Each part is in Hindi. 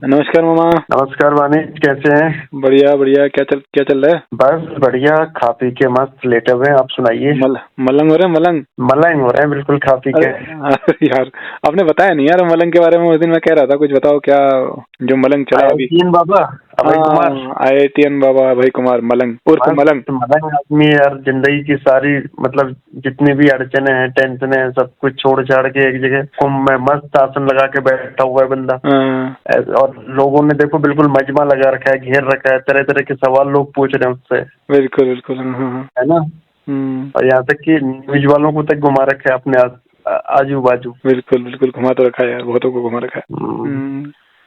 नमस्कार मामा। नमस्कार वानिश, कैसे हैं? बढ़िया बढ़िया। क्या चल रहा है? बस बढ़िया, खा पी के मस्त लेटे हुए हैं। आप सुनाइए। मलंग हो रहे हैं? मलंग हो रहे हैं, बिल्कुल खा पी के। अरे यार, आपने बताया नहीं यार मलंग के बारे में। उस दिन मैं कह रहा था कुछ बताओ, क्या जो मलंग चला अभी। IITN बाबा अभय कुमार। IITN बाबा अभय कुमार मलंग उर्फ मलंग। मलंग आदमी यार, जिंदगी की सारी मतलब जितनी भी अड़चने हैं, टेंशन है, सब कुछ छोड़ छाड़ के एक जगह कुंभ में मस्त आसन लगा के बैठा हुआ है बंदा। और लोगों ने देखो बिल्कुल मजमा लगा रखा है, घेर रखा है, तरह तरह के सवाल लोग पूछ रहे हैं उससे। बिल्कुल बिल्कुल। है ना। और यहाँ तक कि न्यूज वालों को तक घुमा रखा है अपने आजू बाजू। बिल्कुल बिल्कुल, घुमा तो रखा है यार, बहुतों को घुमा रखा है।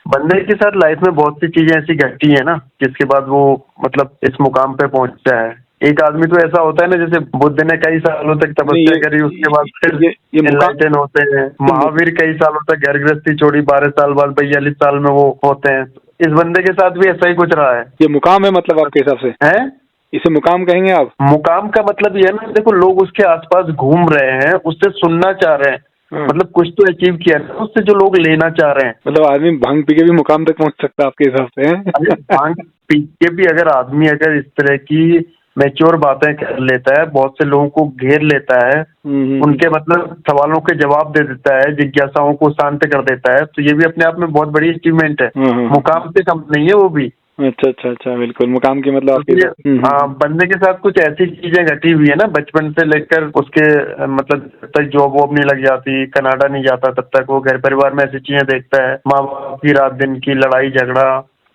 बंदे के साथ लाइफ में बहुत सी चीजें ऐसी घटी है ना, जिसके बाद वो मतलब इस मुकाम पे पहुंचा है। एक आदमी तो ऐसा होता है ना, जैसे बुद्ध ने कई सालों तक तपस्या करी, उसके बाद फिर एनलाइटन होते हैं। महावीर कई सालों तक घर गृहस्थी छोड़ी, 12 साल बाद 42 साल में वो होते हैं। इस बंदे के साथ भी ऐसा ही कुछ रहा है। ये मुकाम है मतलब आपके हिसाब से? है, इसे मुकाम कहेंगे आप? मुकाम का मतलब ये है ना, देखो लोग उसके आसपास घूम रहे हैं, उससे सुनना चाह रहे हैं, मतलब कुछ तो अचीव किया है उससे, जो लोग लेना चाह रहे हैं। मतलब आदमी भांग पी के भी मुकाम तक पहुंच सकता है आपके हिसाब से? भांग पी के भी अगर आदमी अगर इस तरह की मैच्योर बातें कर लेता है, बहुत से लोगों को घेर लेता है, उनके मतलब सवालों के जवाब दे देता है, जिज्ञासाओं को शांत कर देता है, तो ये भी अपने आप में बहुत बड़ी अचीवमेंट है। मुकाम से कम नहीं है वो भी। अच्छा अच्छा अच्छा, बिल्कुल मुकाम की मतलब आपके। हाँ, बंदे के साथ कुछ ऐसी चीजें घटी हुई है ना, बचपन से लेकर उसके मतलब जब तक जॉब वॉब नहीं लग जाती, कनाडा नहीं जाता, तब तक वो घर परिवार में ऐसी चीजें देखता है, माँ बाप की रात दिन की लड़ाई झगड़ा,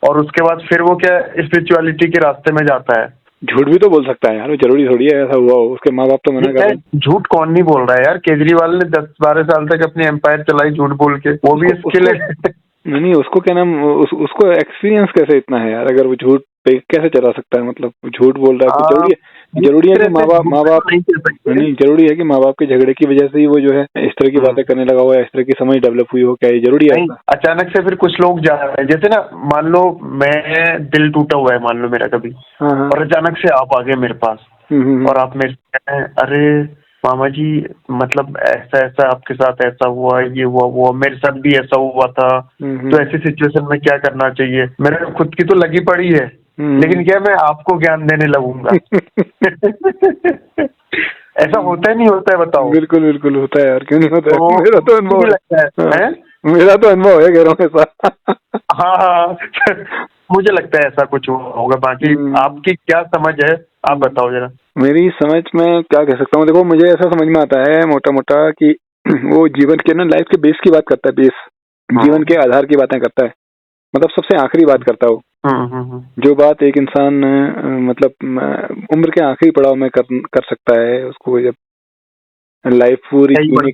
और उसके बाद फिर वो क्या स्पिरिचुअलिटी के रास्ते में जाता है। झूठ भी तो बोल सकता है यार, जरूरी थोड़ी है ऐसा हुआ हो। उसके माँ बाप तो मना कर रहे हैं। झूठ कौन नहीं बोल रहा है यार, केजरीवाल ने 10-12 साल तक अपनी एम्पायर चलाई झूठ बोल के, वो भी स्किल है। नहीं, उसको क्या नाम, उसको एक्सपीरियंस कैसे इतना है यार? अगर वो झूठ पे कैसे चला सकता है? मतलब झूठ बोल रहा है तो जरूरी है कि माँ बाप नहीं, जरूरी है कि माँ बाप के झगड़े की वजह से ही वो जो है इस तरह की बातें करने लगा हुआ है, इस तरह की समझ डेवलप हुई हो? क्या ये जरूरी है? अचानक से फिर कुछ लोग जा रहे हैं, जैसे ना मान लो मैं दिल टूटा हुआ है, मान लो मेरा कभी, और अचानक से आप आ गए मेरे पास, और आप मेरे से कहें, अरे मामा जी मतलब ऐसा ऐसा आपके साथ ऐसा हुआ, ये हुआ वो, मेरे साथ भी ऐसा हुआ था, तो ऐसी सिचुएशन में क्या करना चाहिए? मेरे खुद की तो लगी पड़ी है, लेकिन क्या मैं आपको ज्ञान देने लगूंगा? ऐसा होता है नहीं होता है बताओ? बिल्कुल बिल्कुल होता है यार, क्यों नहीं होता है? मेरा तो अनुभव लगता है, मेरा तो अनुभव है, कह रहा हूँ ऐसा। हाँ मुझे लगता है ऐसा कुछ होगा। बाकी आपकी क्या समझ है, आप बताओ जरा। मेरी समझ में क्या कह सकता हूँ, देखो मुझे ऐसा समझ में आता है मोटा मोटा कि वो जीवन के ना लाइफ के बेस की बात करता है, बेस जीवन के आधार की बातें करता है, मतलब सबसे आखिरी बात करता हो। जो बात एक इंसान मतलब उम्र के आखिरी पड़ाव में कर सकता है, उसको जब लाइफ पूरी जीने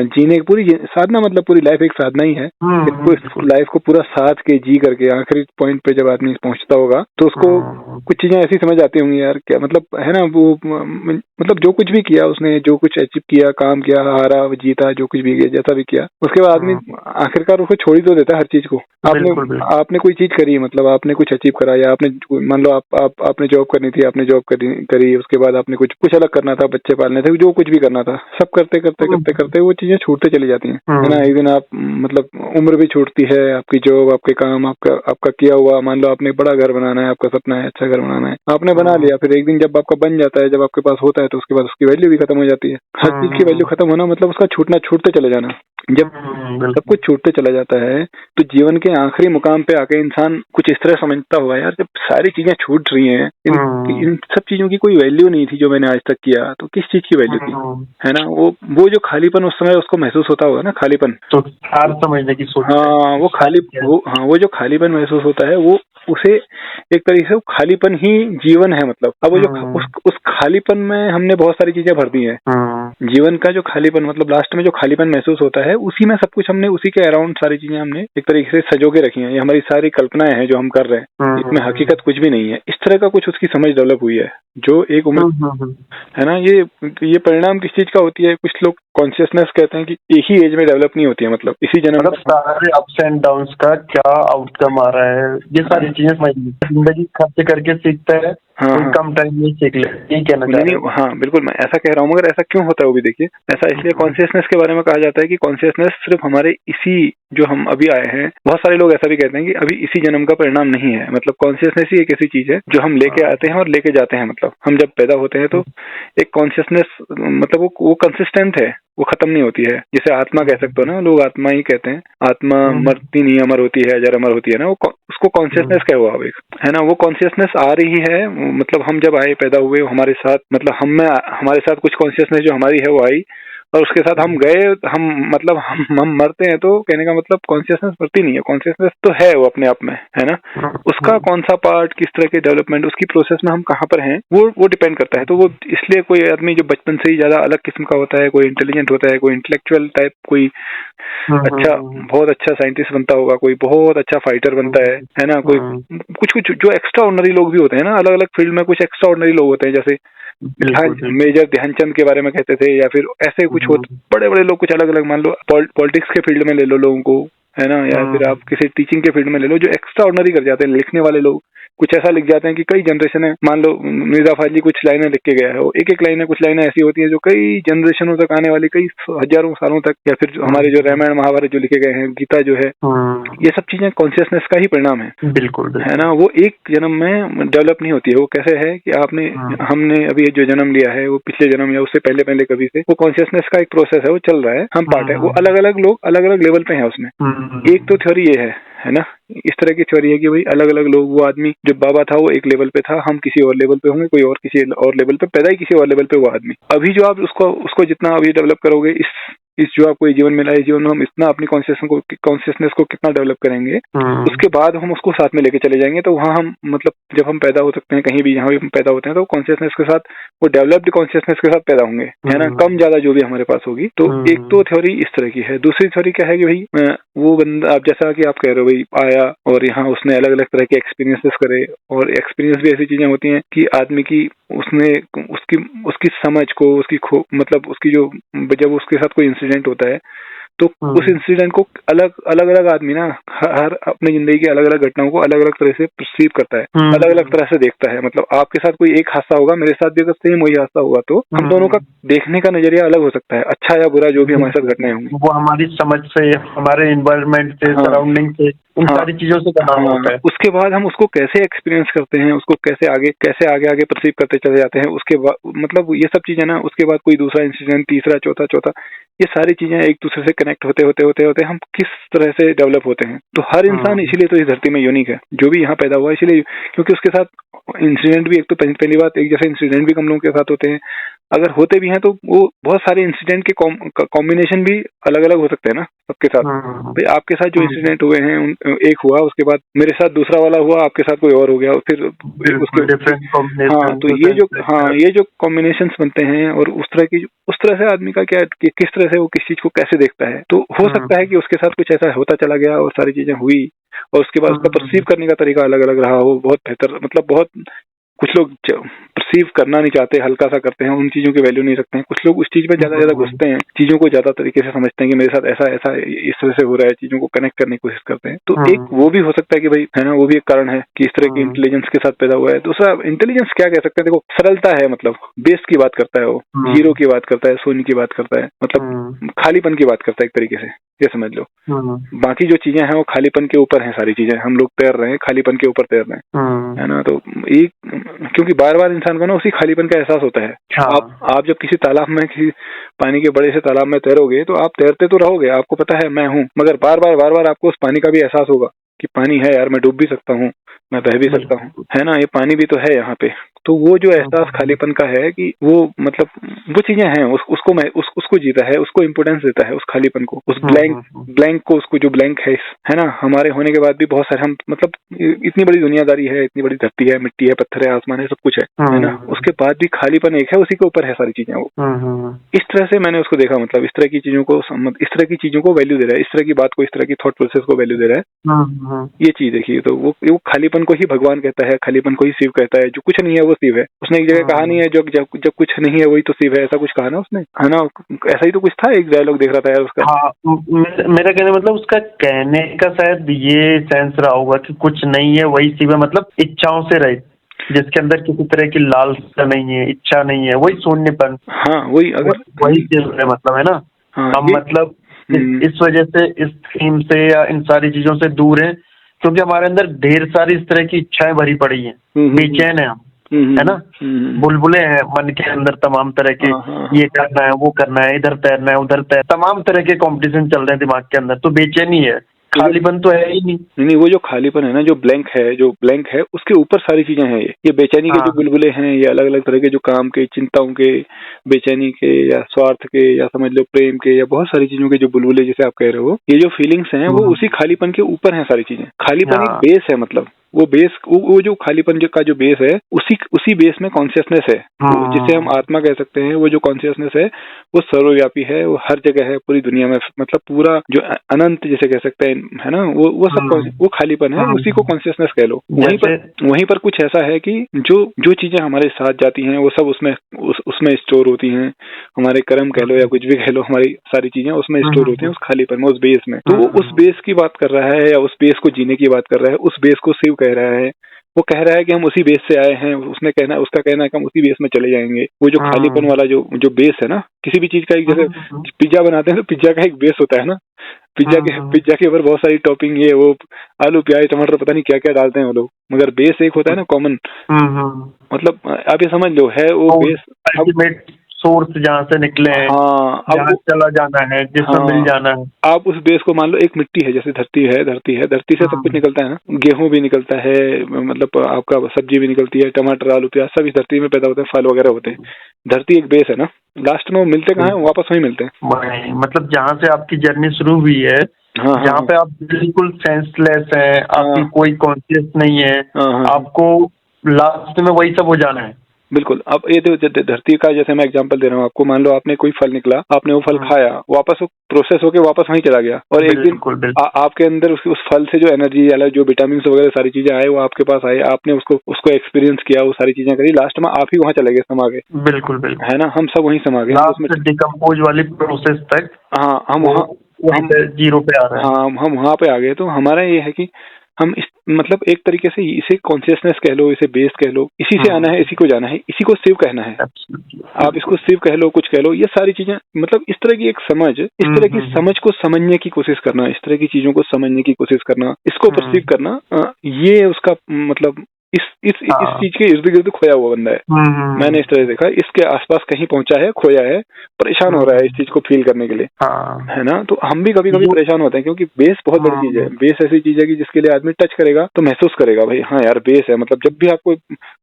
जीने की पूरी साधना, मतलब पूरी लाइफ एक साधना ही है। लाइफ को पूरा साथ के जी करके आखिरी पॉइंट पे जब आदमी पहुंचता होगा तो उसको कुछ चीजें ऐसी समझ आती होंगी यार, क्या मतलब है ना, वो मतलब जो कुछ भी किया उसने, जो कुछ अचीव किया, काम किया, हारा जीता, जो कुछ भी किया, जैसा भी किया, उसके बाद आदमी आखिरकार उसको छोड़ ही तो देता है हर चीज को। आपने कोई चीज करी, मतलब आपने कुछ अचीव करा, या आपने मान लो आपने जॉब करनी थी, आपने जॉब करी, उसके बाद आपने कुछ अलग करना था, बच्चे पालने थे, जो कुछ भी करना था, सब करते करते करते करते वो चीजें छूटते चली जाती हैं, है ना। एक दिन आप मतलब उम्र भी छूटती है, आपकी जॉब, आपके काम, आपका किया हुआ, मान लो आपने बड़ा घर बनाना है, आपका सपना है अच्छा घर बनाना है, आपने बना लिया, फिर एक दिन जब आपका बन जाता है, जब आपके पास होता है, तो उसके बाद उसकी वैल्यू भी खत्म हो जाती है। हर चीज की वैल्यू खत्म होना मतलब उसका छूटना, छूटते चले जाना। जब सब कुछ छूटते चला जाता है तो जीवन के आखिरी मुकाम पे आके इंसान कुछ इस तरह समझता हुआ, यार जब सारी चीजें छूट रही हैं, इन सब चीजों की कोई वैल्यू नहीं थी जो मैंने आज तक किया, तो किस चीज की वैल्यू थी, है ना। वो जो खालीपन उस समय उसको महसूस होता होगा ना, खालीपन, तो समझने की सोच। वो जो खालीपन महसूस होता है, वो उसे एक तरीके से खालीपन ही जीवन है। मतलब अब वो जो उस खालीपन में हमने बहुत सारी चीजें भर दी हैं। जीवन का जो खालीपन, मतलब लास्ट में जो खालीपन महसूस होता है, उसी में सब कुछ हमने, उसी के अराउंड सारी चीजें हमने एक तरीके से सजो के रखी हैं। ये हमारी सारी कल्पनाएं हैं जो हम कर रहे हैं, इसमें हकीकत कुछ भी नहीं है। इस तरह का कुछ उसकी समझ डेवलप हुई है, जो एक उम्र है ना। ये परिणाम किस चीज का होती है? कुछ लोग कॉन्शियसनेस कहते हैं कि एक ही एज में डेवलप नहीं होती है, मतलब इसी जन्म में सारे अप्स एंड डाउन्स का क्या आउटकम आ रहा है, ये सारी चीजें जिंदगी खर्च करके सीखता है, कम टाइम में सीख ले, यही कहना चाह रहे हैं। हाँ बिल्कुल, मैं ऐसा कह रहा हूँ, मगर ऐसा क्यों होता है वो भी देखिए। ऐसा इसलिए कॉन्शियसनेस के बारे में कहा जाता है कि कॉन्शियसनेस सिर्फ हमारे इसी जो हम अभी आए हैं, बहुत सारे लोग ऐसा भी कहते हैं कि अभी इसी जन्म का परिणाम नहीं है। मतलब कॉन्शियसनेस ही एक ऐसी चीज है जो हम लेके आते हैं और लेके जाते हैं। मतलब हम जब पैदा होते हैं तो एक कॉन्शियसनेस, मतलब वो कंसिस्टेंट है, वो खत्म नहीं होती है। जैसे आत्मा कह सकते हो ना, लोग आत्मा ही कहते हैं, आत्मा मरती नहीं, अमर होती है, अजर अमर होती है ना, वो उसको कॉन्शियसनेस कहो आप एक, है ना। वो कॉन्शियसनेस आ रही है, मतलब हम जब आए, पैदा हुए, हमारे साथ, मतलब हमारे साथ कुछ कॉन्शियसनेस जो हमारी है वो आई, और उसके साथ हम गए, मतलब हम मरते हैं। तो कहने का मतलब कॉन्शियसनेस मरती नहीं है, कॉन्शियसनेस तो है वो अपने आप में, है ना। उसका कौन सा पार्ट, किस तरह के डेवलपमेंट, उसकी प्रोसेस में हम कहाँ पर हैं, वो डिपेंड करता है। तो वो इसलिए कोई आदमी जो बचपन से ही ज्यादा अलग किस्म का होता है, कोई इंटेलिजेंट होता है, कोई इंटेलेक्चुअल टाइप, कोई अच्छा, बहुत अच्छा साइंटिस्ट बनता होगा, कोई बहुत अच्छा फाइटर बनता है ना। कोई कुछ जो एक्स्ट्रा ऑर्डिनरी लोग भी होते हैं ना, अलग अलग फील्ड में कुछ एक्स्ट्रा ऑर्डिनरी लोग होते हैं, जैसे मेजर ध्यानचंद के बारे में कहते थे, या फिर ऐसे कुछ बड़े बड़े लोग, कुछ अलग अलग, मान लो पॉलिटिक्स के फील्ड में ले लो लोगों को, है ना, या फिर आप किसी टीचिंग के फील्ड में ले लो, जो एक्स्ट्रा ऑर्डिनरी कर जाते हैं। लिखने वाले लोग कुछ ऐसा लिख जाते हैं कि कई जनरेशन है, मान लो मिर्जा फाजली कुछ लाइनें लिख के गया है, वो एक एक लाइनें, कुछ लाइनें ऐसी होती हैं जो कई जनरेशनों तक आने वाली, कई हजारों सालों तक, या फिर हमारे जो रामायण महाभारत जो लिखे गए हैं, गीता जो है, ये सब चीजें कॉन्शियसनेस का ही परिणाम है। बिल्कुल, है ना। वो एक जन्म में डेवलप नहीं होती है। वो कैसे है कि हमने अभी जो जन्म लिया है, वो पिछले जन्म या उससे पहले पहले कभी से, वो कॉन्शियसनेस का एक प्रोसेस है, वो चल रहा है, हम पार्ट है। वो अलग अलग लोग अलग अलग लेवल पे हैं उसमें। एक तो थ्योरी ये है ना, इस तरह की थ्योरी है कि भाई अलग अलग लोग, वो आदमी जो बाबा था वो एक लेवल पे था, हम किसी और लेवल पे होंगे, कोई और किसी और लेवल पे, पैदा ही किसी और लेवल पे वो आदमी। अभी जो आप उसको जितना अभी डेवलप करोगे, इस जो आपको ये जीवन मिला है, जीवन में हम इतना अपनी कॉन्शियसनेस को कितना डेवलप करेंगे, उसके बाद हम उसको साथ में लेके चले जाएंगे। तो वहाँ हम, मतलब जब हम पैदा हो सकते हैं कहीं भी, जहाँ भी हम पैदा होते हैं, तो कॉन्शियसनेस के साथ, वो डेवलप्ड कॉन्शियसनेस के साथ पैदा होंगे, है ना, कम ज्यादा जो भी हमारे पास होगी। तो एक तो थ्योरी इस तरह की है। दूसरी थ्योरी क्या है कि भाई वो बंदा, आप जैसा कि आप कह रहे हो, भाई आया और यहाँ उसने अलग अलग तरह के एक्सपीरियंसेस करे, और एक्सपीरियंस भी ऐसी चीजें होती हैं कि आदमी की, उसने उसकी समझ को, मतलब उसकी जो, जब उसके साथ कोई इंसिडेंट होता है, तो उस इंसिडेंट को अलग अलग आदमी ना, हर अपनी जिंदगी की अलग अलग घटनाओं को अलग अलग तरह से परसीव करता है, अलग अलग तरह से देखता है। मतलब आपके साथ कोई एक हादसा होगा, मेरे साथ भी अगर सेम वही हादसा होगा, तो हम दोनों का देखने का नजरिया अलग हो सकता है, अच्छा या बुरा, जो भी हमारे साथ घटनाएं होंगी, वो हमारी समझ से, हमारे एनवायरनमेंट से, सराउंडिंग से, उन सारी चीजों से बना होता है। उसके बाद हम उसको कैसे एक्सपीरियंस करते हैं, उसको कैसे आगे परसीव करते चले जाते हैं, उसके बाद, मतलब ये सब चीजें ना, उसके बाद कोई दूसरा इंसिडेंट, तीसरा, चौथा, ये सारी चीजें एक दूसरे से कनेक्ट होते हम किस तरह से डेवलप होते हैं। तो हर इंसान इसीलिए तो इस धरती में यूनिक है, जो भी यहाँ पैदा हुआ, इसीलिए, क्योंकि उसके साथ इंसिडेंट भी, एक तो पहली बात, एक जैसे इंसिडेंट भी कम लोगों के साथ होते हैं, अगर होते भी हैं तो वो बहुत सारे इंसिडेंट के कॉम्बिनेशन भी अलग अलग हो सकते हैं ना सबके साथ। भाई आपके साथ जो इंसिडेंट हुए हैं, एक हुआ, उसके बाद मेरे साथ दूसरा वाला हुआ, आपके साथ कोई और हो गया, फिर उसके डिफरेंट कॉम्बिनेशन। तो ये जो कॉम्बिनेशंस बनते हैं, और उस तरह से आदमी का क्या, किस तरह से वो किस चीज को कैसे देखता है। तो हो सकता है कि उसके साथ कुछ ऐसा होता चला गया और सारी चीजें हुई, और उसके बाद उसका परसीव करने का तरीका अलग अलग रहा हो, बहुत बेहतर, मतलब बहुत, कुछ लोग परसीव करना नहीं चाहते, हल्का सा करते हैं, उन चीजों की वैल्यू नहीं रखते हैं। कुछ लोग उस चीज में ज्यादा घुसते हैं, चीजों को ज्यादा तरीके से समझते हैं कि मेरे साथ ऐसा इस तरह से हो रहा है, चीजों को कनेक्ट करने की कोशिश करते हैं। तो एक वो भी हो सकता है कि भाई, है ना, वो भी एक कारण है कि इस तरह की इंटेलिजेंस के साथ पैदा हुआ है। दूसरा, इंटेलिजेंस क्या कह सकते हैं, देखो, सरलता है, मतलब बेस की बात करता है, वो हीरो की बात करता है, शून्य की बात करता है, मतलब खालीपन की बात करता है एक तरीके से, ये समझ लो। बाकी जो चीजें हैं वो खालीपन के ऊपर हैं, सारी चीजें, हम लोग तैर रहे हैं, खालीपन के ऊपर तैर रहे हैं, है ना। तो एक, क्योंकि बार बार इंसान को ना उसी खालीपन का एहसास होता है। आप जब किसी तालाब में, किसी पानी के बड़े से तालाब में तैरोगे, तो आप तैरते तो रहोगे, आपको पता है मैं हूँ, मगर बार बार आपको उस पानी का भी एहसास होगा कि पानी है यार, मैं डूब भी सकता हूँ, मैं बह भी सकता हूँ, है ना, ये पानी भी तो है यहाँ पे। तो वो जो एहसास खालीपन का है, कि वो, मतलब वो चीजें हैं, उसको जीता है, उसको इम्पोर्टेंस देता है, उस खालीपन को, उस ब्लैंक को, उसको जो ब्लैंक है ना। हमारे होने के बाद भी बहुत सारे हम, मतलब इतनी बड़ी दुनियादारी है, इतनी बड़ी धरती है, मिट्टी है, पत्थर है, आसमान है, सब कुछ है ना, उसके बाद भी खालीपन एक है, उसी के ऊपर है सारी चीजें। वो इस तरह से मैंने उसको देखा, मतलब इस तरह की चीजों को वैल्यू दे रहा है, इस तरह की बात को, इस तरह की थॉट प्रोसेस को वैल्यू दे रहा है। ये चीज देखिए, तो वो खालीपन को ही भगवान कहता है, खालीपन को ही शिव कहता है, जो कुछ नहीं है वो शिव है। उसने एक जगह कहा नहीं है, जब कुछ नहीं है वही तो शिव है, ऐसा कुछ कहा ना उसने, है ना, ऐसा ही तो कुछ था, एक डायलॉग देख रहा था यार उसका। मेरा कहने मतलब, उसका कहने का शायद ये सेंस रहा होगा कि कुछ नहीं है वही शिव है, मतलब इच्छाओं से रहित। जिसके अंदर किसी तरह की लालसा नहीं है, इच्छा नहीं है, वही शून्यपन। हाँ वही, अगर वही मतलब है ना। हाँ, हम मतलब इस वजह से इस थीम से या इन सारी चीजों से दूर हैं, क्योंकि हमारे अंदर ढेर सारी इस तरह की इच्छाएं भरी पड़ी हैं, बेचैन है हम, है ना, बुलबुले हैं मन के अंदर तमाम तरह के, ये करना है, वो करना है, इधर तैरना है, उधर तैर, तमाम तरह के कंपटीशन चल रहे हैं दिमाग के अंदर, तो बेचैनी है, खालीपन तो है ही नहीं। वो जो खालीपन है ना, जो ब्लैंक है उसके ऊपर सारी चीजें हैं। ये बेचैनी के जो बुलबुले हैं, ये अलग अलग तरह के जो काम के, चिंताओं के, बेचैनी के, या स्वार्थ के, या समझ लो प्रेम के, या बहुत सारी चीजों के जो बुलबुले जैसे आप कह रहे हो, ये जो फीलिंग्स हैं वो उसी खालीपन के ऊपर हैं सारी चीजें। खालीपन एक बेस है, मतलब वो बेस, वो जो खालीपन का जो बेस है, उसी बेस में कॉन्शियसनेस है, जिसे हम आत्मा कह सकते हैं। वो जो कॉन्शियसनेस है वो सर्वव्यापी है, वो हर जगह है पूरी दुनिया में, मतलब पूरा जो अनंत जिसे कह सकते हैं, है ना, वो सब वो खालीपन है, उसी को कॉन्शियसनेस कह लो। वहीं पर कुछ ऐसा है कि जो चीजें हमारे साथ जाती हैं वो सब उसमें स्टोर होती हैं। हमारे कर्म कह लो या कुछ भी कह लो, हमारी सारी चीजें उसमें स्टोर होती हैं, उस खालीपन में, उस बेस में। तो उस बेस की बात कर रहा है, या उस बेस को जीने की बात कर रहा है, उस बेस को शिव कह रहा है। वो कह रहा है कि हम उसी बेस से आए हैं, उसका कहना है कि हम उसी बेस में चले जाएंगे। वो जो खालीपन वाला जो बेस है ना, किसी भी चीज का, एक जैसे पिज्जा बनाते हैं तो पिज्जा का एक बेस होता है ना, पिज्जा के ऊपर बहुत सारी टॉपिंग, ये वो आलू प्याज टमाटर पता नहीं क्या क्या डालते हैं वो लोग, मगर बेस एक होता है ना कॉमन। मतलब आप ये समझ लो, है वो बेस, सोर्स जहाँ से निकले हैं, अब चला जाना है, जिसमें मिल जाना है। आप उस बेस को मान लो, एक मिट्टी है, जैसे धरती से सब कुछ निकलता है ना, गेहूं भी निकलता है, मतलब आपका सब्जी भी निकलती है, टमाटर आलू प्याज सब इस धरती में पैदा होते हैं, फल वगैरह होते हैं। धरती एक बेस है ना, लास्ट में वो मिलते कहाँ है, वापस वहीं मिलते हैं। मतलब जहाँ से आपकी जर्नी शुरू हुई है, जहाँ पे आप बिल्कुल सेंसलेस है, आपकी कोई कॉन्शियस नहीं है, आपको लास्ट में वही सब हो जाना है। बिल्कुल। अब ये धरती का, जैसे मैं एग्जांपल दे रहा हूँ आपको, मान लो आपने कोई फल निकला, आपने वो फल खाया, वापस वो प्रोसेस होके वापस वहीं चला गया, और एक दिन आपके अंदर उस फल से जो एनर्जी या जो विटामिन वगैरह सारी चीजें आए, वो आपके पास आए, आपने उसको एक्सपीरियंस किया, वो सारी चीजें करी, लास्ट में आप ही वहाँ चले गए, समा गए। बिल्कुल, है ना, हम सब वहीं समा गए, डिकम्पोज वाली प्रोसेस तक। हाँ, हम जीरो पे आ रहे हैं। हाँ, हम वहाँ पे आ गए। तो हमारा ये है कि हम मतलब एक तरीके से इसे कॉन्शियसनेस कह लो, इसे बेस कह लो, इसी से आना है, इसी को जाना है, इसी को शिव कहना है। आप इसको शिव कह लो, कुछ कह लो, ये सारी चीजें, मतलब इस तरह की एक समझ, इस तरह की समझ को समझने की कोशिश करना, इस तरह की चीजों को समझने की कोशिश करना, इसको परसीव करना, ये उसका मतलब इस चीज के इर्द गिर्द खोया हुआ बंदा है। मैंने इस तरह देखा, इसके आसपास कहीं पहुंचा है, खोया है, परेशान हो रहा है इस चीज को फील करने के लिए, है ना। तो हम भी कभी कभी परेशान होते हैं, क्योंकि बेस बहुत बड़ी चीज है। बेस ऐसी चीज है कि जिसके लिए आदमी टच करेगा तो महसूस करेगा, भाई हाँ यार बेस है। मतलब जब भी आपको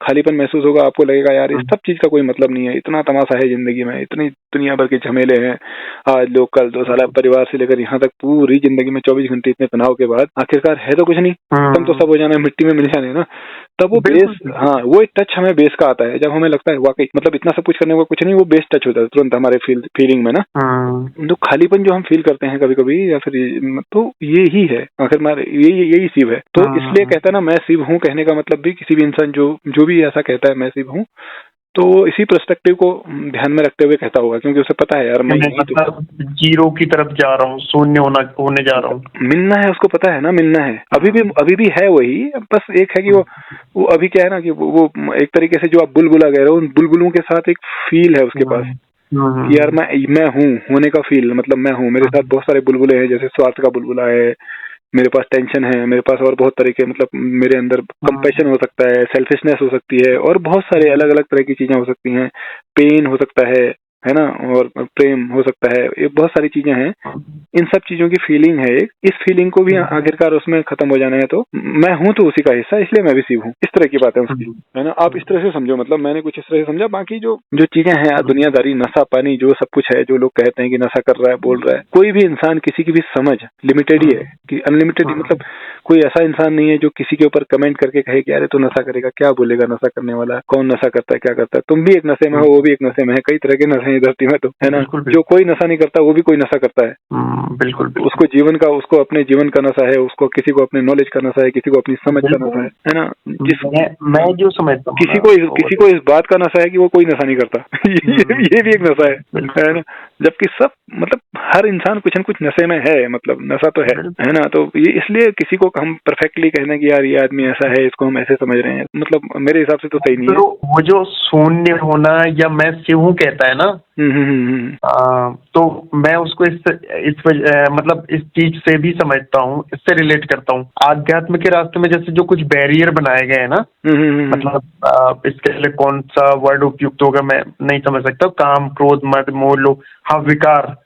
खालीपन महसूस होगा, आपको लगेगा यार इस सब चीज का कोई मतलब नहीं है, इतना तमाशा है जिंदगी में, इतनी दुनिया भर के झमेले हैं, आज लोग कल 2 साल, परिवार से लेकर यहाँ तक पूरी जिंदगी में 24 घंटे इतने तनाव के बाद आखिरकार है तो कुछ नहीं, तुम तो सब हो जाना है, मिट्टी में मिल जाना है ना। तब वो बेस, हाँ, वो एक टच हमें बेस का आता है, जब हमें लगता है वाकई मतलब इतना सब कुछ करने को कुछ नहीं, वो बेस टच होता है तुरंत हमारे फीलिंग में ना। तो खालीपन जो हम फील करते हैं कभी कभी, या फिर तो ये ही है आखिर, यही शिव है। तो इसलिए कहता है ना, मैं शिव हूँ, कहने का मतलब भी किसी भी इंसान जो भी ऐसा कहता है मैं शिव हूँ, तो इसी पर्सपेक्टिव को ध्यान में रखते हुए कहता होगा, क्योंकि उसे पता है यार मैं मतलब जीरो की तरफ जा रहा हूँ, शून्य होने जा रहा हूँ, मिलना है, उसको पता है ना मिलना है, अभी भी है वही, बस एक है कि वो अभी क्या है ना कि वो एक तरीके से जो आप बुलबुला कह रहे हो, उन बुलबुलों के साथ एक फील है उसके पास कि यार मैं हूँ, होने का फील, मतलब मैं हूँ, मेरे साथ बहुत सारे बुलबुले हैं, जैसे स्वार्थ का बुलबुला है, मेरे पास टेंशन है, मेरे पास और बहुत तरीके, मतलब मेरे अंदर कंपैशन हो सकता है, सेल्फिशनेस हो सकती है, और बहुत सारे अलग अलग तरह की चीजें हो सकती हैं, पेन हो सकता है ना, और प्रेम हो सकता है, ये बहुत सारी चीजें हैं। इन सब चीजों की फीलिंग है एक, इस फीलिंग को भी आखिरकार उसमें खत्म हो जाना है, तो मैं हूं तो उसी का हिस्सा, इसलिए मैं भी शिव हूँ, इस तरह की बात है उसकी, है ना। आप इस तरह से समझो, मतलब मैंने कुछ इस तरह से समझा। बाकी जो चीजें हैं दुनियादारी, नशा पानी, जो सब कुछ है, जो लोग कहते हैं कि नशा कर रहा है, बोल रहा है, कोई भी इंसान, किसी की भी समझ लिमिटेड ही है, कि अनलिमिटेड, मतलब कोई ऐसा इंसान नहीं है जो किसी के ऊपर कमेंट करके कहे कि अरे तो नशा करेगा, क्या बोलेगा नशा करने वाला, कौन नशा करता है, क्या करता है। तुम भी एक नशे में हो, वो भी एक नशे में है, कई तरह के नशे हैं इस धरती में, तो है ना। जो कोई नशा नहीं करता वो भी कोई नशा करता है। बिल्कुल। उसको जीवन का, उसको अपने जीवन का नशा है, उसको किसी को अपने नॉलेज का नशा है, किसी को अपनी समझ का नशा है ना। मैं जो समझता हूँ किसी को इस बात का नशा है कि वो कोई नशा नहीं करता। ये भी एक नशा है ना। जबकि सब मतलब हर इंसान कुछ न कुछ नशे में है, मतलब नशा तो है ना। तो ये इसलिए किसी को हम परफेक्टली कहने कि यार ये आदमी ऐसा है, इसको हम ऐसे समझ रहे हैं, मतलब मेरे हिसाब से तो सही नहीं है। वो जो शून्य होना या मैं शिव हूँ कहता है ना, तो मैं उसको मतलब इस चीज से भी समझता हूँ, इससे रिलेट करता हूँ। आध्यात्म के रास्ते में जैसे जो कुछ बैरियर बनाए गए हैं ना, मतलब इसके लिए कौन सा वर्ड उपयुक्त होगा मैं नहीं समझ सकता। काम, क्रोध, मद, मोह, लोभ, हाँ विकार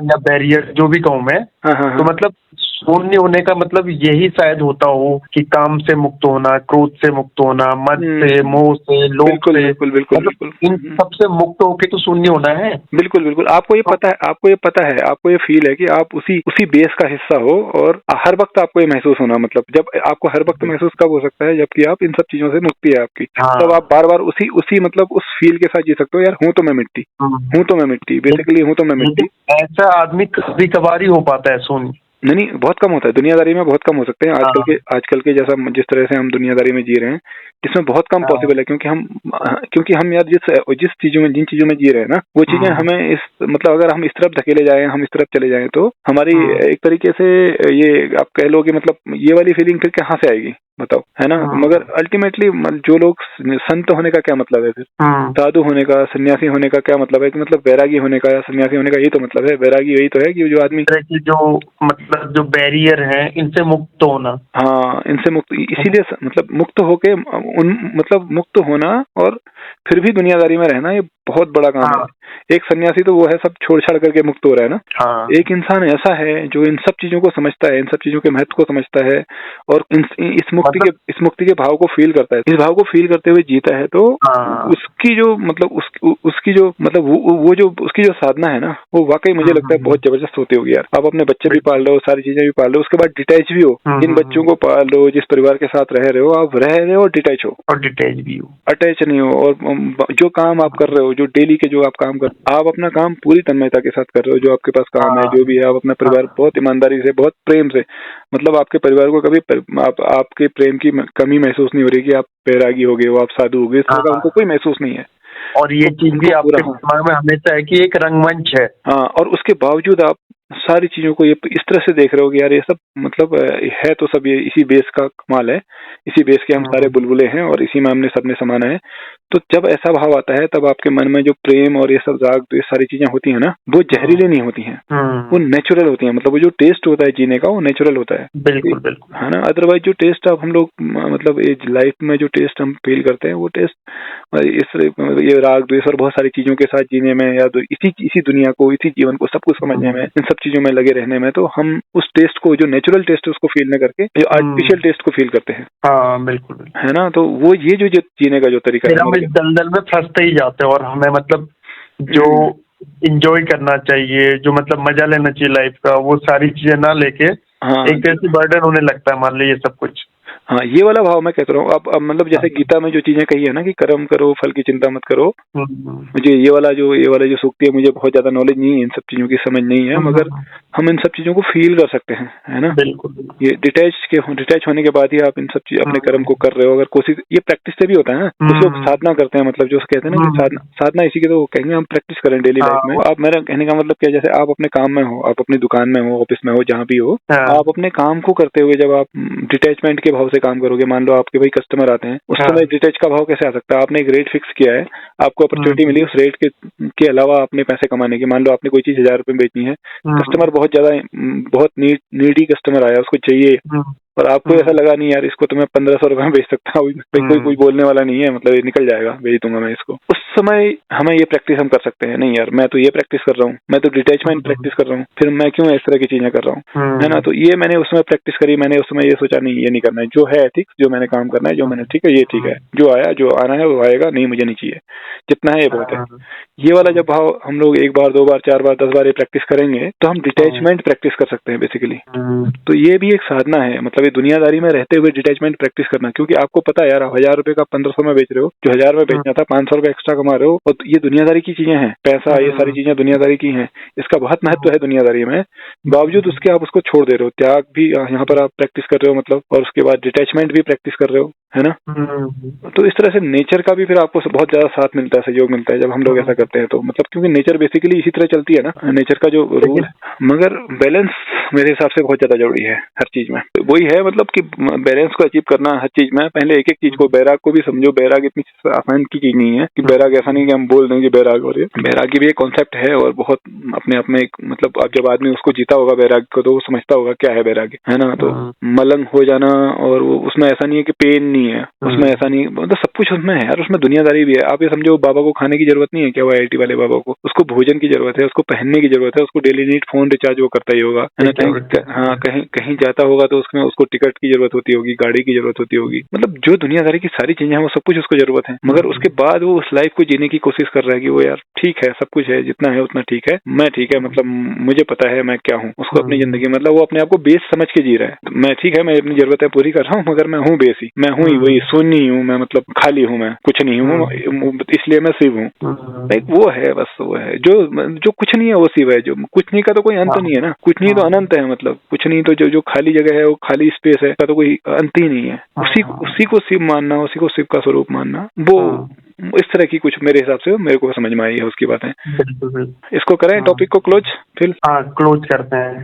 या बैरियर जो भी कहूँ मैं, तो मतलब शून्य होने का मतलब यही शायद होता हो कि काम से मुक्त होना, क्रोध से मुक्त होना, मद से, मोह से, लोभ से, बिल्कुल इन सबसे मुक्त होके तो शून्य होना है। बिल्कुल आपको ये पता है, आपको ये फील है कि आप उसी बेस का हिस्सा हो, और हर वक्त आपको ये महसूस होना, मतलब जब आपको हर वक्त महसूस कब हो सकता है, जबकि आप इन सब चीजों से मुक्ति है आपकी। तब आप बार बार उसी मतलब उस फील के साथ जी सकते हो, यार हूँ तो मैं मिट्टी, बेसिकली हूँ तो मैं मिट्टी। ऐसा आदमी कभी कभार ही हो पाता है शून्य। नहीं, बहुत कम होता है दुनियादारी में, बहुत कम हो सकते हैं आजकल के जैसा जिस तरह से हम दुनियादारी में जी रहे हैं, इसमें बहुत कम पॉसिबल है। क्योंकि हम यार जिन चीजों में जी रहे हैं ना, वो चीजें हमें इस मतलब अगर हम इस तरफ धकेले जाएं, हम इस तरफ चले जाएं, तो हमारी एक तरीके से ये आप कह लो कि मतलब ये वाली फीलिंग फिर कहाँ से आएगी बताओ, है ना। मगर अल्टीमेटली जो लोग संत होने का क्या मतलब है, फिर साधु होने का, सन्यासी होने का क्या मतलब है, कि मतलब वैरागी होने का या सन्यासी होने का यही तो मतलब है। वैरागी यही तो है कि जो आदमी जो मतलब जो बैरियर है इनसे मुक्त होना। हाँ, इनसे मुक्त, इसीलिए मतलब मुक्त होके मतलब मुक्त होना और फिर भी दुनियादारी में रहना, ये बहुत बड़ा काम है। एक सन्यासी तो वो है सब छोड़ छाड़ करके मुक्त हो रहा है ना। एक इंसान ऐसा है जो इन सब चीजों को समझता है, इन सब चीजों के महत्व को समझता है, और इस मुक्ति के भाव को फील करता है। इस भाव को फील करते हुए जीता है, तो उसकी जो मतलब उसकी जो मतलब वो जो उसकी जो साधना है ना, वो वाकई मुझे लगता है बहुत जबरदस्त होती होगी यार। आप अपने बच्चे भी पाल रहे हो, सारी चीजें भी पाल रहे हो, उसके बाद डिटैच भी हो, जिन बच्चों को पाल रहे हो, जिस परिवार के साथ रह रहे हो, आप रह रहे हो और डिटैच हो, और डिटैच भी हो, अटैच नहीं हो। और जो काम आप कर रहे हो, जो डेली के जो आप काम कर, आप अपना काम पूरी तन्मयता के साथ कर रहे हो। जो आपके पास काम है, जो भी है, आप अपना परिवार बहुत ईमानदारी से, बहुत प्रेम से, मतलब आपके परिवार को कभी आपके प्रेम की कमी महसूस नहीं हो रही कि आप बैरागी हो गए हो, आप साधु हो गए, इसका उनको कोई महसूस नहीं है। और ये चीज भी आपके दिमाग में हमेशा है कि एक रंगमंच है। हाँ, और उसके बावजूद आप सारी चीजों को ये इस तरह से देख रहे हो कि यार ये सब मतलब है तो सब ये इसी बेस का कमाल है, इसी बेस के हम सारे बुलबुले हैं और इसी में हमने सबने समाना है। तो जब ऐसा भाव आता है, तब आपके मन में जो प्रेम और ये सब राग, ये सारी चीजें होती है ना, वो जहरीले नहीं होती हैं, वो नेचुरल होती हैं। मतलब वो जो टेस्ट होता है जीने का, वो नेचुरल होता है। बिल्कुल बिल्कुल, है ना। अदरवाइज जो टेस्ट अब हम लोग मतलब इस लाइफ में जो टेस्ट हम फील करते हैं, वो टेस्ट ये राग द्वेष और बहुत सारी चीजों के साथ जीने में, या इसी दुनिया को, इसी जीवन को, सब कुछ समझने में, इन सब चीजों में लगे रहने में, तो हम उस टेस्ट को, जो नेचुरल टेस्ट है, उसको फील न करके जो आर्टिफिशियल टेस्ट को फील करते हैं। हाँ बिल्कुल, है ना। तो वो ये जो जीने का जो तरीका है, हम इस दलदल में फंसते ही जाते हैं। और हमें मतलब जो इंजॉय करना चाहिए, जो मतलब मजा लेना चाहिए लाइफ का, वो सारी चीजें ना लेके एक ऐसी बर्डन होने लगता है मान लीजिए सब कुछ। हाँ, ये वाला भाव मैं कहता हूँ। अब मतलब जैसे गीता में जो चीजें कही है ना कि कर्म करो, फल की चिंता मत करो, मुझे ये वाला जो सूक्ति है, मुझे बहुत ज्यादा नॉलेज नहीं है, इन सब चीजों की समझ नहीं है, मगर हम इन सब चीजों को फील कर सकते हैं, है ना। बिल्कुल। ये डिटैच होने के बाद ही आप इन सब चीज अपने कर्म को कर रहे हो। अगर कोशिश, ये प्रैक्टिस से भी होता है ना, कुछ लोग साधना करते हैं, मतलब जो कहते हैं ना कि साधना इसी के, तो कहेंगे हम प्रैक्टिस करें डेली लाइफ में। आप, मेरा कहने का मतलब क्या, जैसे आप अपने काम में हो, आप अपनी दुकान में हो, ऑफिस में हो, जहाँ भी हो, आप अपने काम को करते हुए जब आप डिटैचमेंट के भाव से काम करोगे, मान लो आपके भाई कस्टमर आते हैं, उस समय डिटैच का भाव कैसे आ सकता है। आपने एक रेट फिक्स किया है, आपको अपॉर्चुनिटी मिली, उस रेट के अलावा आपने पैसे कमाने की, मान लो आपने कोई चीज 1000 रुपए में बेचनी है, कस्टमर बहुत नीडी कस्टमर आया, उसको चाहिए, और आपको ऐसा लगा नहीं यार इसको तो मैं 1500 रुपए में बेच सकता हूँ, कोई बोलने वाला नहीं है, मतलब ये निकल जाएगा, भेज दूंगा मैं इसको। उस समय हमें ये प्रैक्टिस हम कर सकते हैं, नहीं यार मैं तो ये प्रैक्टिस कर रहा हूँ, मैं तो डिटैचमेंट प्रैक्टिस कर रहा हूँ, फिर मैं क्यों इस तरह की चीजें कर रहा हूँ, है ना। तो ये मैंने उस समय प्रैक्टिस करी, मैंने उस समय ये सोचा नहीं, ये नहीं करना है, जो है एथिक्स, जो मैंने काम करना है, जो मैंने ठीक है, ये ठीक है, जो आया जो आना है वो आएगा, नहीं मुझे नहीं चाहिए, जितना है ये बहुत है। ये वाला जब भाव हम लोग 1 बार 2 बार 4 बार 10 बार ये प्रैक्टिस करेंगे, तो हम डिटैचमेंट प्रैक्टिस कर सकते हैं बेसिकली। तो ये भी एक साधना है, मतलब अभी दुनियादारी में रहते हुए डिटैचमेंट प्रैक्टिस करना, क्योंकि आपको पता है यार 1000 रुपए का 1500 में बेच रहे हो, जो 1000 में बेचना था 500 रुपए एक्स्ट्रा कमा रहे हो, और ये दुनियादारी की चीजें हैं, पैसा ये सारी चीजें दुनियादारी की हैं, इसका बहुत महत्व है दुनियादारी में, बावजूद उसके आप उसको छोड़ दे रहे हो, त्याग भी यहाँ पर आप प्रैक्टिस कर रहे हो मतलब, और उसके बाद डिटैचमेंट भी प्रैक्टिस कर रहे हो, है ना। तो इस तरह से नेचर का भी फिर आपको बहुत ज्यादा साथ मिलता है, सहयोग मिलता है जब हम लोग ऐसा करते हैं तो, मतलब क्योंकि नेचर बेसिकली इसी तरह चलती है ना, नेचर का जो रूल है। मगर बैलेंस मेरे हिसाब से बहुत ज्यादा जरूरी है हर चीज में, वही है मतलब कि बैलेंस को अचीव करना हर चीज में। पहले एक एक चीज को, बैराग को भी समझो, बैराग इतनी आसान की चीज नहीं है कि बैराग ऐसा नहीं कि हम बोल देंगे बैराग, और बैरागी भी एक कॉन्सेप्ट है और बहुत अपने आप में एक मतलब, अब जब आदमी उसको जीता होगा बैराग को तो वो समझता होगा क्या है बैरागी, है ना। तो मलंग हो जाना, और उसमें ऐसा नहीं है कि पेन नहीं है, उसमें ऐसा नहीं, मतलब सब कुछ उसमें है यार, उसमें दुनियादारी भी है। आप ये समझो बाबा को खाने की जरूरत नहीं है क्या, वो IIT वाले बाबा को, उसको भोजन की जरूरत है, उसको पहनने की जरूरत है, उसको डेली नीड फोन रिचार्ज वो करता ही होगा, है ना। हाँ, कहीं जाता होगा तो उसमें उसको टिकट की जरूरत होती होगी, गाड़ी की जरूरत होती होगी, मतलब जो दुनियादारी की सारी चीजें हैं वो सब कुछ उसको जरूरत है। मगर उसके बाद वो उस लाइफ को जीने की कोशिश कर रहा है कि वो यार ठीक है, सब कुछ है, जितना है उतना ठीक है, मैं ठीक है, मतलब मुझे पता है मैं क्या हूँ। उसको अपनी जिंदगी मतलब वो अपने आप को बेस समझ के जी रहा है, मैं ठीक है, मैं अपनी जरूरतें पूरी कर रहा हूँ, मगर मैं हूँ बेस ही, मैं हूँ ही, वही शून्य ही हूँ मैं, मतलब खाली हूँ मैं, कुछ नहीं हूँ, इसलिए मैं शिव हूँ। एक वो है, बस वो है जो कुछ नहीं है वो शिव है, जो कुछ नहीं का तो कोई अंत नहीं है ना, कुछ नहीं तो अनंत है, मतलब कुछ नहीं तो जो खाली जगह है, वो खाली स्पेस है, का तो कोई अंत ही नहीं है। उसी को शिव मानना, उसी को शिव का स्वरूप मानना, वो इस तरह की कुछ मेरे हिसाब से मेरे को समझ में आई है उसकी बातें। इसको करें टॉपिक को क्लोज फिर? क्लोज करते हैं।